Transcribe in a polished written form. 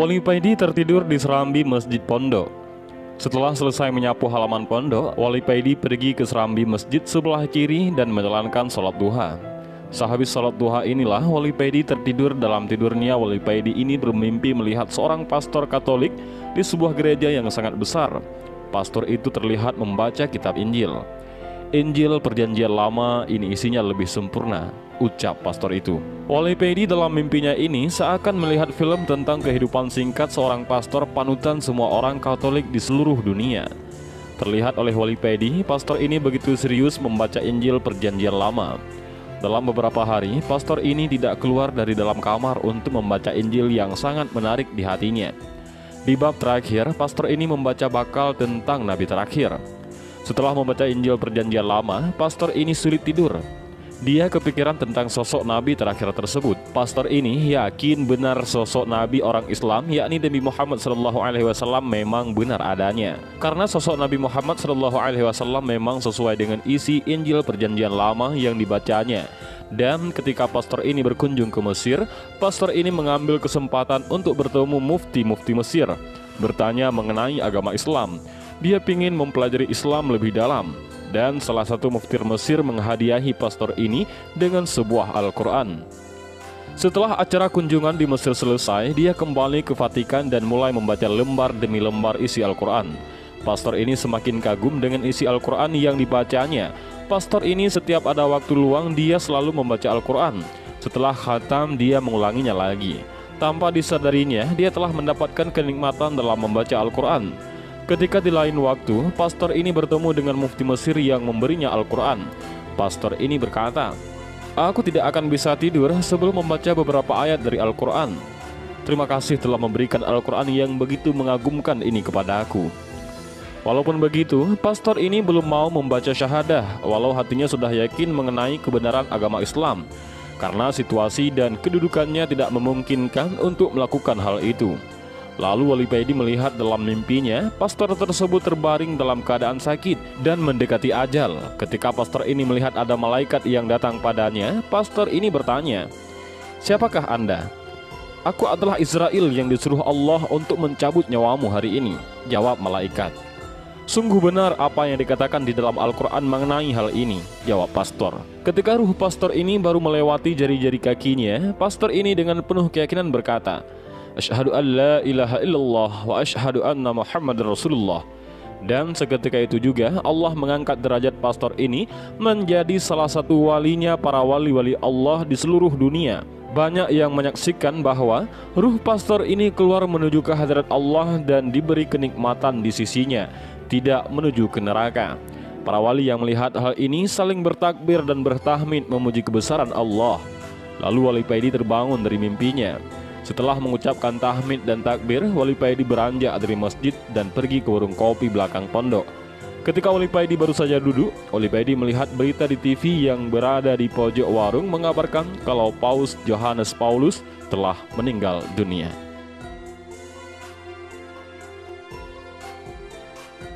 Wali Paidi tertidur di serambi masjid pondok. Setelah selesai menyapu halaman pondok, Wali Paidi pergi ke serambi masjid sebelah kiri dan menjalankan sholat duha. Sehabis sholat duha inilah Wali Paidi tertidur. Dalam tidurnya, Wali Paidi ini bermimpi melihat seorang pastor Katolik di sebuah gereja yang sangat besar. Pastor itu terlihat membaca kitab Injil. Injil Perjanjian Lama ini isinya lebih sempurna, ucap pastor itu. Wali Paidi dalam mimpinya ini seakan melihat film tentang kehidupan singkat seorang pastor panutan semua orang Katolik di seluruh dunia. Terlihat oleh Wali Paidi, pastor ini begitu serius membaca Injil Perjanjian Lama. Dalam beberapa hari, pastor ini tidak keluar dari dalam kamar untuk membaca Injil yang sangat menarik di hatinya. Di bab terakhir, pastor ini membaca bakal tentang Nabi terakhir. Setelah membaca Injil Perjanjian Lama, pastor ini sulit tidur. Dia kepikiran tentang sosok Nabi terakhir tersebut. Pastor ini yakin benar sosok Nabi orang Islam, yakni Nabi Muhammad SAW memang benar adanya. Karena sosok Nabi Muhammad SAW memang sesuai dengan isi Injil Perjanjian Lama yang dibacanya. Dan ketika pastor ini berkunjung ke Mesir, pastor ini mengambil kesempatan untuk bertemu mufti-mufti Mesir, bertanya mengenai agama Islam. Dia ingin mempelajari Islam lebih dalam, dan salah satu mufti Mesir menghadiahi pastor ini dengan sebuah Al-Quran. Setelah acara kunjungan di Mesir selesai, dia kembali ke Vatikan dan mulai membaca lembar demi lembar isi Al-Quran. Pastor ini semakin kagum dengan isi Al-Quran yang dibacanya. Pastor ini setiap ada waktu luang dia selalu membaca Al-Quran. Setelah khatam dia mengulanginya lagi. Tanpa disadarinya, dia telah mendapatkan kenikmatan dalam membaca Al-Quran. Ketika di lain waktu, pastor ini bertemu dengan mufti Mesir yang memberinya Al-Quran. Pastor ini berkata, "Aku tidak akan bisa tidur sebelum membaca beberapa ayat dari Al-Quran. Terima kasih telah memberikan Al-Quran yang begitu mengagumkan ini kepada aku." Walaupun begitu, pastor ini belum mau membaca syahadah, walau hatinya sudah yakin mengenai kebenaran agama Islam, karena situasi dan kedudukannya tidak memungkinkan untuk melakukan hal itu. Lalu Wali Paidi melihat dalam mimpinya, pastor tersebut terbaring dalam keadaan sakit dan mendekati ajal. Ketika pastor ini melihat ada malaikat yang datang padanya, pastor ini bertanya, "Siapakah Anda?" "Aku adalah Israel yang disuruh Allah untuk mencabut nyawamu hari ini," jawab malaikat. "Sungguh benar apa yang dikatakan di dalam Al-Quran mengenai hal ini," jawab pastor. Ketika ruh pastor ini baru melewati jari-jari kakinya, pastor ini dengan penuh keyakinan berkata, "Asyhadu an la ilaha illallah wa asyhadu anna Muhammadar Rasulullah." Dan seketika itu juga Allah mengangkat derajat pastor ini menjadi salah satu walinya para wali-wali Allah di seluruh dunia. Banyak yang menyaksikan bahwa ruh pastor ini keluar menuju ke hadirat Allah dan diberi kenikmatan di sisinya, tidak menuju ke neraka. Para wali yang melihat hal ini saling bertakbir dan bertahmid memuji kebesaran Allah. Lalu Wali Paidi terbangun dari mimpinya. Setelah mengucapkan tahmid dan takbir, Wali Paidi beranjak dari masjid dan pergi ke warung kopi belakang pondok. Ketika Wali Paidi baru saja duduk, Wali Paidi melihat berita di TV yang berada di pojok warung mengabarkan kalau Paus Yohanes Paulus telah meninggal dunia.